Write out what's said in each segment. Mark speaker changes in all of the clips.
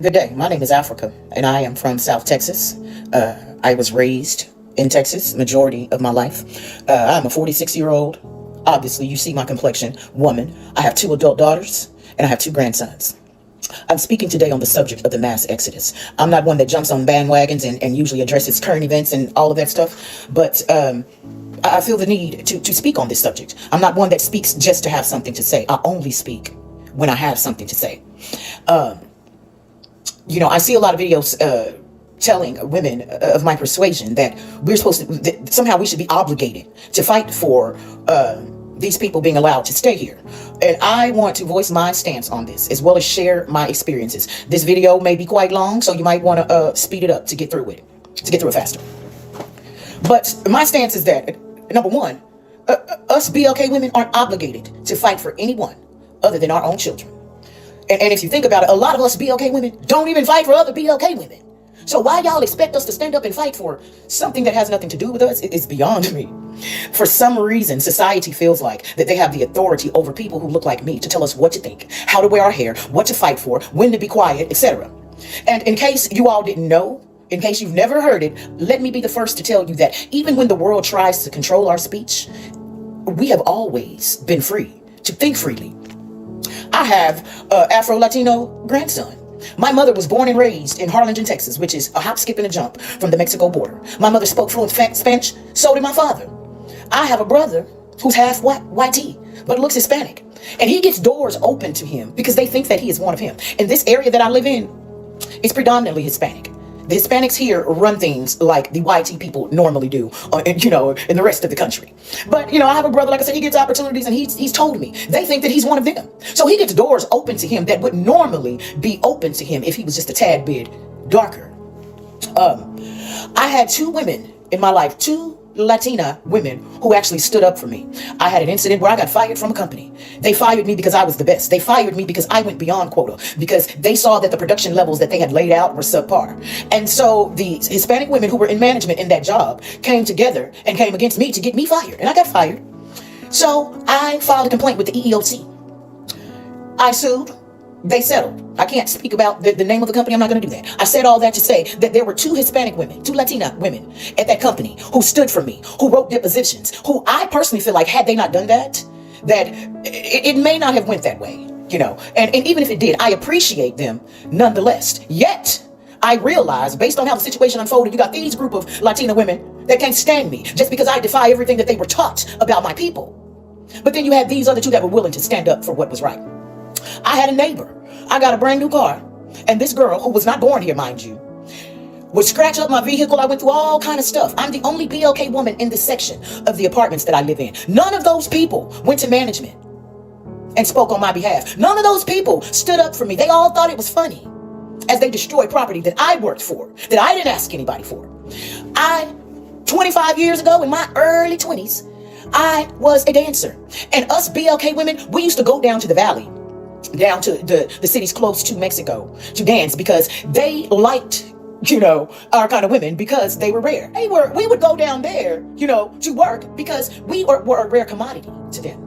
Speaker 1: Good day. My name is Africa, and I am from South Texas. I was raised in Texas majority of my life. I'm a 46-year-old. Obviously, you see my complexion, woman. I have 2 adult daughters, and I have 2 grandsons. I'm speaking today on the subject of the mass exodus. I'm not one that jumps on bandwagons and usually addresses current events and all of that stuff, but I feel the need to speak on this subject. I'm not one that speaks just to have something to say. I only speak when I have something to say. I see a lot of videos telling women of my persuasion that we're supposed to, that somehow we should be obligated to fight for these people being allowed to stay here. And I want to voice my stance on this, as well as share my experiences. This video may be quite long, so you might want to speed it up to get through it, faster. But my stance is that, number one, us BLK women aren't obligated to fight for anyone other than our own children. And if you think about it, a lot of us BLK women don't even fight for other BLK women. So why y'all expect us to stand up and fight for something that has nothing to do with us? It's beyond me. For some reason, society feels like that they have the authority over people who look like me to tell us what to think, how to wear our hair, what to fight for, when to be quiet, etc. And in case you all didn't know, in case you've never heard it, let me be the first to tell you that even when the world tries to control our speech, we have always been free to think freely. I have an Afro-Latino grandson. My mother was born and raised in Harlingen, Texas, which is a hop, skip, and a jump from the Mexico border. My mother spoke fluent Spanish, so did my father. I have a brother who's half white, but looks Hispanic. And he gets doors open to him because they think that he is one of him. In this area that I live in, it's predominantly Hispanic. The Hispanics here run things like the YT people normally do, in the rest of the country. But, I have a brother, like I said, he gets opportunities, and he's told me they think that he's one of them. So he gets doors open to him that would normally be open to him if he was just a tad bit darker. I had 2 women in my life, 2 Latina women who actually stood up for me. I had an incident where I got fired from a company. They fired me because I was the best. They fired me because I went beyond quota, because they saw that the production levels that they had laid out were subpar. And so the Hispanic women who were in management in that job came together and came against me to get me fired. And I got fired. So I filed a complaint with the EEOC. I sued. They settled. I can't speak about the name of the company. I'm not going to do that. I said all that to say that there were 2 Hispanic women, 2 Latina women at that company who stood for me, who wrote depositions, who I personally feel like had they not done that, that it may not have went that way, And even if it did, I appreciate them nonetheless. Yet, I realized, based on how the situation unfolded, you got these group of Latina women that can't stand me just because I defy everything that they were taught about my people. But then you had these other 2 that were willing to stand up for what was right. I had a neighbor. I got a brand new car, and this girl, who was not born here, mind you, would scratch up my vehicle. I went through all kind of stuff. I'm the only BLK woman in this section of the apartments that I live in. None of those people went to management and spoke on my behalf. None of those people stood up for me. They all thought it was funny as they destroyed property that I worked for, that I didn't ask anybody for. 25 years ago, in my early 20s, I was a dancer. And us BLK women, we used to go down to the valley, down to the cities close to Mexico, to dance, because they liked, our kind of women, because they were rare. We would go down there, to work, because we were a rare commodity to them.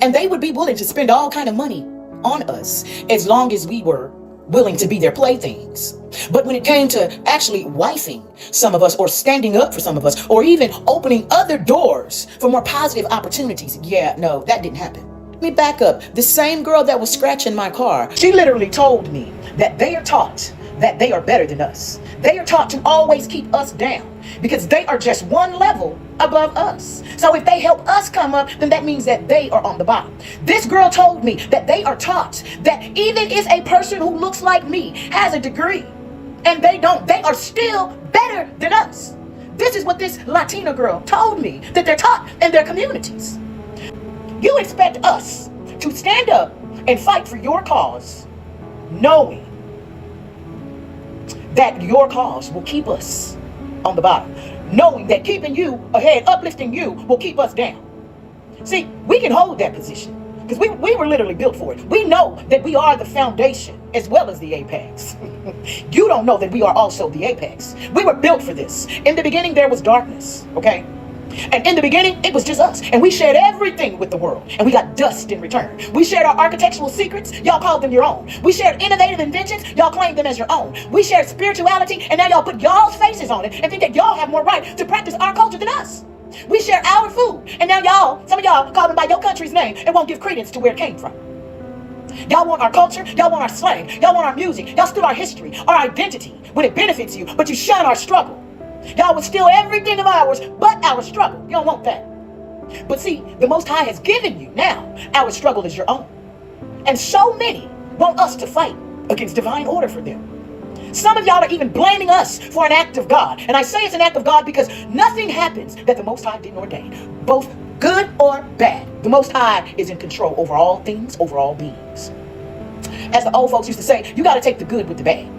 Speaker 1: And they would be willing to spend all kind of money on us as long as we were willing to be their playthings. But when it came to actually wifing some of us, or standing up for some of us, or even opening other doors for more positive opportunities, no, that didn't happen. Let me back up. The same girl that was scratching my car, she literally told me that they are taught that they are better than us. They are taught to always keep us down because they are just one level above us. So if they help us come up, then that means that they are on the bottom. This girl told me that they are taught that even if a person who looks like me has a degree and they don't, they are still better than us. This is what this Latina girl told me that they're taught in their communities. You expect us to stand up and fight for your cause, knowing that your cause will keep us on the bottom, knowing that keeping you ahead, uplifting you, will keep us down. See, we can hold that position because we were literally built for it. We know that we are the foundation as well as the apex. You don't know that we are also the apex. We were built for this. In the beginning, there was darkness, okay? And in the beginning, it was just us. And we shared everything with the world. And we got dust in return. We shared our architectural secrets. Y'all called them your own. We shared innovative inventions. Y'all claimed them as your own. We shared spirituality. And now y'all put y'all's faces on it and think that y'all have more right to practice our culture than us. We share our food. And now y'all, some of y'all call them by your country's name and won't give credence to where it came from. Y'all want our culture. Y'all want our slang. Y'all want our music. Y'all steal our history, our identity when it benefits you, but you shun our struggle. Y'all would steal everything of ours but our struggle. You don't want that. But see, the Most High has given you now. Our struggle is your own. And so many want us to fight against divine order for them. Some of y'all are even blaming us for an act of God. And I say it's an act of God because nothing happens that the Most High didn't ordain. Both good or bad. The Most High is in control over all things, over all beings. As the old folks used to say, you got to take the good with the bad.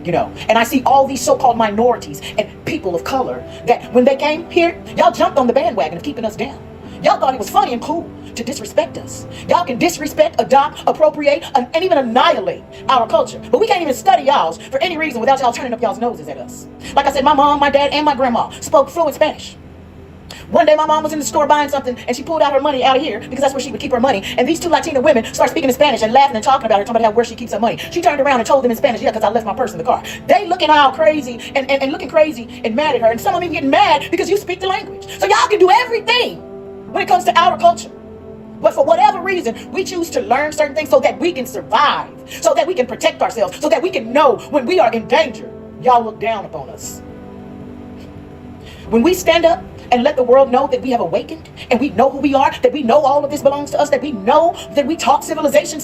Speaker 1: You know, and I see all these so-called minorities and people of color that when they came here, y'all jumped on the bandwagon of keeping us down. Y'all thought it was funny and cool to disrespect us. Y'all can disrespect, adopt, appropriate, and even annihilate our culture. But we can't even study y'all's for any reason without y'all turning up y'all's noses at us. Like I said, my mom, my dad, and my grandma spoke fluent Spanish. One day my mom was in the store buying something and she pulled out her money out of here because that's where she would keep her money. And these two Latina women start speaking in Spanish and laughing and talking about her, talking about where she keeps her money. She turned around and told them in Spanish, yeah, because I left my purse in the car. They looking all crazy and looking crazy and mad at her. And some of them getting mad because you speak the language. So y'all can do everything when it comes to our culture. But for whatever reason, we choose to learn certain things so that we can survive, so that we can protect ourselves, so that we can know when we are in danger. Y'all look down upon us. When we stand up and let the world know that we have awakened and we know who we are, that we know all of this belongs to us, that we know that we talk civilization,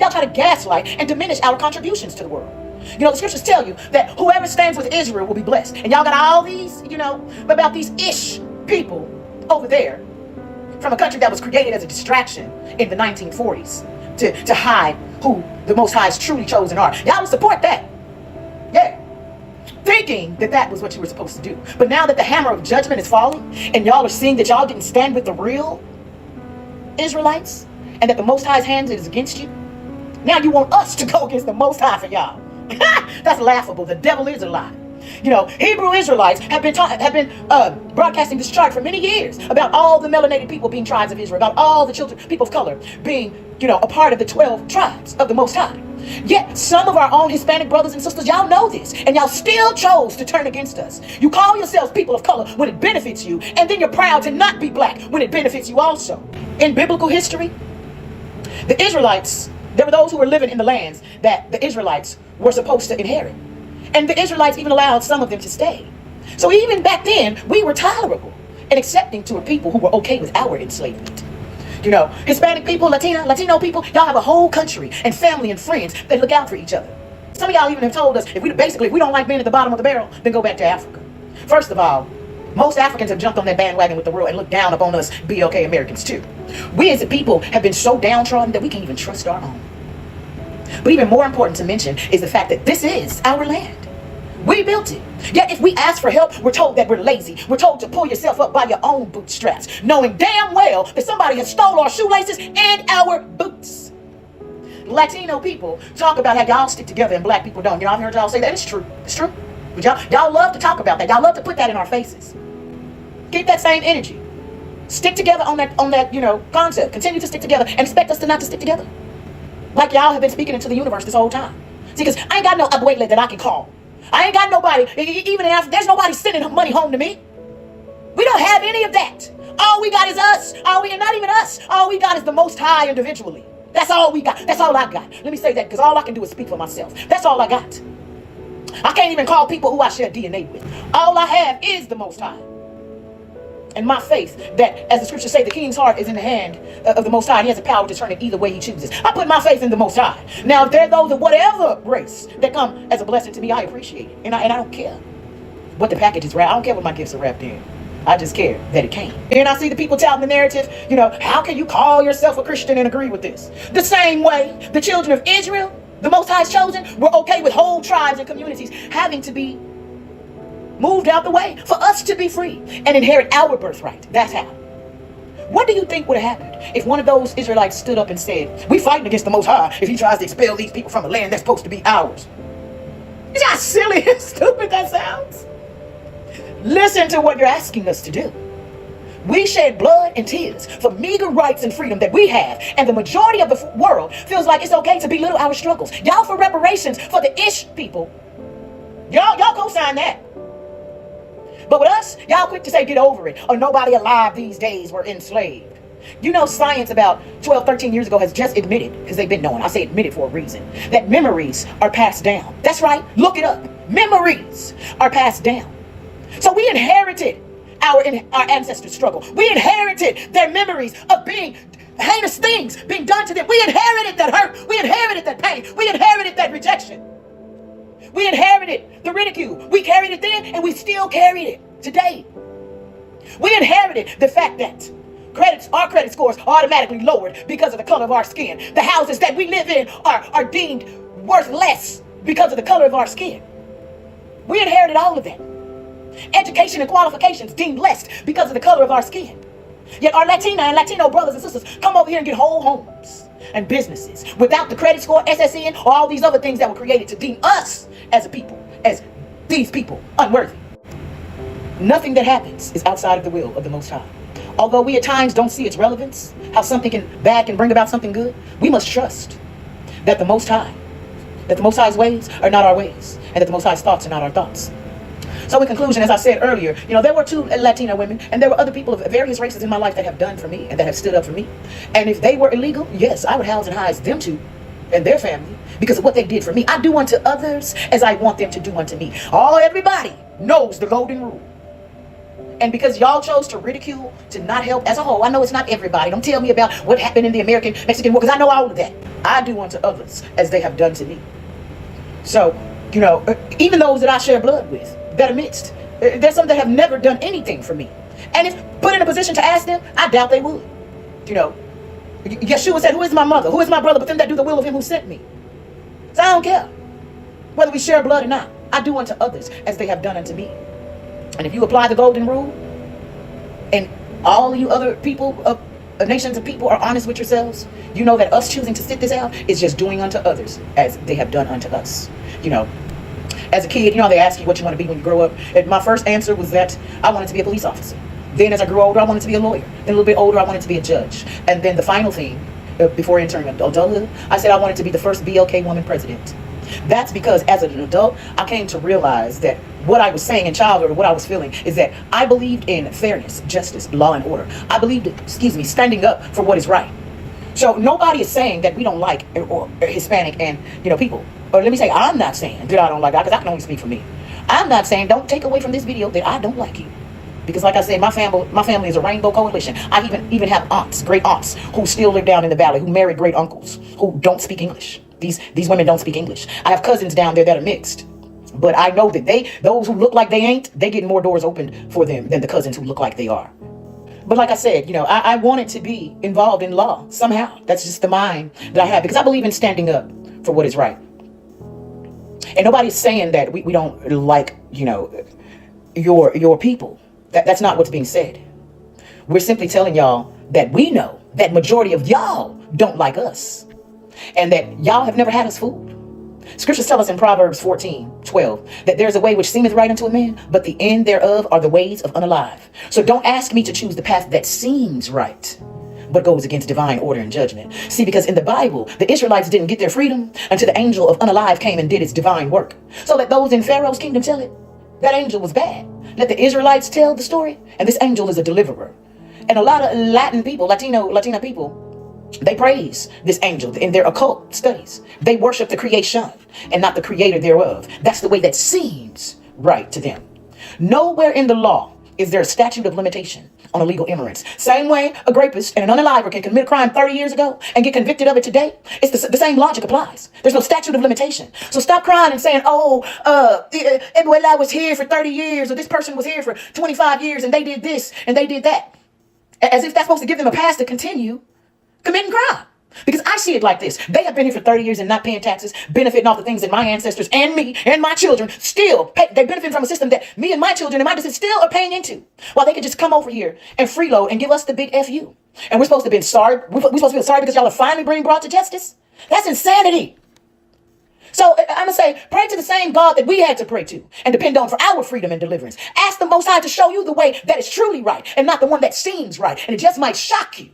Speaker 1: y'all try to gaslight and diminish our contributions to the world. You know, the scriptures tell you that whoever stands with Israel will be blessed. And y'all got all these, you know, about these ish people over there from a country that was created as a distraction in the 1940s to hide who the Most High's truly chosen are. Y'all will support that. Yeah. Thinking that that was what you were supposed to do. But now that the hammer of judgment is falling and y'all are seeing that y'all didn't stand with the real Israelites and that the Most High's hand is against you, now you want us to go against the Most High for y'all. That's laughable. The devil is a lie. You know, Hebrew Israelites have been broadcasting this chart for many years about all the melanated people being tribes of Israel, about all the children, people of color being, you know, a part of the 12 tribes of the Most High. Yet some of our own Hispanic brothers and sisters, y'all know this, and y'all still chose to turn against us. You call yourselves people of color when it benefits you, and then you're proud to not be black when it benefits you also. In biblical history, the Israelites, there were those who were living in the lands that the Israelites were supposed to inherit. And the Israelites even allowed some of them to stay. So even back then, we were tolerable and accepting to a people who were okay with our enslavement. You know, Hispanic people, Latino people, y'all have a whole country and family and friends that look out for each other. Some of y'all even have told us, if we don't like being at the bottom of the barrel, then go back to Africa. First of all, most Africans have jumped on that bandwagon with the world and looked down upon us BLK Americans too. We as a people have been so downtrodden that we can't even trust our own. But even more important to mention is the fact that this is our land. We built it. Yet if we ask for help, we're told that we're lazy. We're told to pull yourself up by your own bootstraps, knowing damn well that somebody has stole our shoelaces and our boots. Latino people talk about how y'all stick together and black people don't. You know, I've heard y'all say that. It's true. It's true. But y'all love to talk about that. Y'all love to put that in our faces. Keep that same energy. Stick together on that, you know, concept. Continue to stick together and expect us to not to stick together. Like y'all have been speaking into the universe this whole time. See, because I ain't got no abuela that I can call. I ain't got nobody, even in Africa, there's nobody sending money home to me. We don't have any of that. All we got is us. And not even us. All we got is the Most High individually. That's all we got. That's all I got. Let me say that because all I can do is speak for myself. That's all I got. I can't even call people who I share DNA with. All I have is the Most High. And my faith that, as the scriptures say, the king's heart is in the hand of the Most High. And he has the power to turn it either way he chooses. I put my faith in the Most High. Now, if there are those of whatever race that come as a blessing to me, I appreciate it. And I don't care what the package is wrapped. I don't care what my gifts are wrapped in. I just care that it came. And I see the people touting the narrative, you know, how can you call yourself a Christian and agree with this? The same way the children of Israel, the Most High's chosen, were okay with whole tribes and communities having to be moved out the way for us to be free and inherit our birthright. That's how. What do you think would have happened if one of those Israelites stood up and said, we fighting against the Most High if he tries to expel these people from a land that's supposed to be ours? You see how silly and stupid that sounds? Listen to what you're asking us to do. We shed blood and tears for meager rights and freedom that we have, and the majority of the world feels like it's okay to belittle our struggles. Y'all for reparations for the ish people. Y'all co-sign that. But with us, y'all quick to say get over it, or nobody alive these days were enslaved. You know, science about 12, 13 years ago has just admitted, because they've been knowing, I say admitted for a reason, that memories are passed down. That's right, look it up. Memories are passed down. So we inherited our ancestors' struggle. We inherited their memories of being heinous things being done to them. We inherited that hurt. We inherited that pain. We inherited that rejection. We inherited the ridicule. We carried it then, and we still carried it today. We inherited the fact that our credit scores are automatically lowered because of the color of our skin. The houses that we live in are deemed worth less because of the color of our skin. We inherited all of that. Education and qualifications deemed less because of the color of our skin. Yet our Latina and Latino brothers and sisters come over here and get whole homes and businesses without the credit score, SSN, or all these other things that were created to deem us as a people, as these people, unworthy. Nothing that happens is outside of the will of the Most High. Although we at times don't see its relevance, how something bad can bring about something good, we must trust that the Most High's ways are not our ways, and that the Most High's thoughts are not our thoughts. So in conclusion, as I said earlier, there were 2 Latina women, and there were other people of various races in my life that have done for me and that have stood up for me. And if they were illegal, yes, I would house and hides them too, and their family, because of what they did for me. I do unto others as I want them to do unto me. Everybody knows the golden rule. And because y'all chose to ridicule, to not help as a whole, I know it's not everybody. Don't tell me about what happened in the American-Mexican War, because I know all of that. I do unto others as they have done to me. So, even those that I share blood with, that are mixed, there's some that have never done anything for me. And if put in a position to ask them, I doubt they would. Yeshua said, who is my mother? Who is my brother? But them that do the will of him who sent me. So I don't care whether we share blood or not. I do unto others as they have done unto me. And if you apply the golden rule, and all you other people of nations of people are honest with yourselves, you know that us choosing to sit this out is just doing unto others as they have done unto us. As a kid, they ask you what you want to be when you grow up. And my first answer was that I wanted to be a police officer. Then as I grew older, I wanted to be a lawyer. Then a little bit older, I wanted to be a judge. And then the final thing, before entering adulthood, I said I wanted to be the first BLK woman president. That's because as an adult, I came to realize that what I was saying in childhood, or what I was feeling, is that I believed in fairness, justice, law, and order. I believed, standing up for what is right. So nobody is saying that we don't like or Hispanic and people. Or let me say, I'm not saying that I don't like God, because I can only speak for me. I'm not saying, don't take away from this video that I don't like you. Because like I said, my family is a rainbow coalition. I even have aunts, great aunts, who still live down in the valley, who married great uncles, who don't speak English. These women don't speak English. I have cousins down there that are mixed. But I know that those who look like they ain't, they get more doors opened for them than the cousins who look like they are. But like I said, I wanted to be involved in law somehow. That's just the mind that I have, because I believe in standing up for what is right. And nobody's saying that we don't like, your people. That's not what's being said. We're simply telling y'all that we know that majority of y'all don't like us. And that y'all have never had us fooled. Scriptures tell us in Proverbs 14:12 that there's a way which seemeth right unto a man, but the end thereof are the ways of unalive. So don't ask me to choose the path that seems right, but goes against divine order and judgment. See, because in the Bible, the Israelites didn't get their freedom until the angel of unalive came and did its divine work. So let those in Pharaoh's kingdom tell it. That angel was bad. Let the Israelites tell the story, and this angel is a deliverer. And a lot of Latina people, they praise this angel in their occult studies. They worship the creation and not the creator thereof. That's the way that seems right to them. Nowhere in the law is there a statute of limitation on illegal immigrants. Same way a rapist and an unaliver can commit a crime 30 years ago and get convicted of it today. It's the same logic applies. There's no statute of limitation. So stop crying and saying, I was here for 30 years, or this person was here for 25 years and they did this and they did that. As if that's supposed to give them a pass to continue committing crime. Because I see it like this. They have been here for 30 years and not paying taxes, benefiting off the things that my ancestors and me and my children still pay. They benefit from a system that me and my children and my descendants still are paying into. While they could just come over here and freeload and give us the big FU. And we're supposed to be sorry. We're supposed to feel sorry because y'all are finally being brought to justice. That's insanity. So I'm going to say, pray to the same God that we had to pray to and depend on for our freedom and deliverance. Ask the Most High to show you the way that is truly right and not the one that seems right. And it just might shock you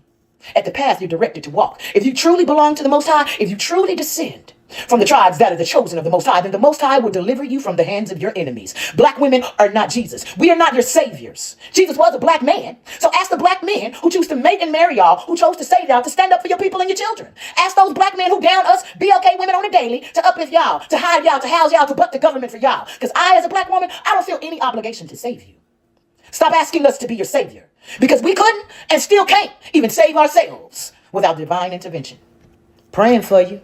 Speaker 1: at the path you're directed to walk. If you truly belong to the Most High, if you truly descend from the tribes that are the chosen of the Most High, then the Most High will deliver you from the hands of your enemies. Black women are not Jesus. We are not your saviors. Jesus was a black man. So ask the black men who choose to mate and marry y'all, who chose to save y'all, to stand up for your people and your children. Ask those black men who down us, BLK women on the daily, to uplift y'all, to hide y'all, to house y'all, to butt the government for y'all. Because I, as a black woman, I don't feel any obligation to save you. Stop asking us to be your savior. Because we couldn't and still can't even save ourselves without divine intervention. Praying for you.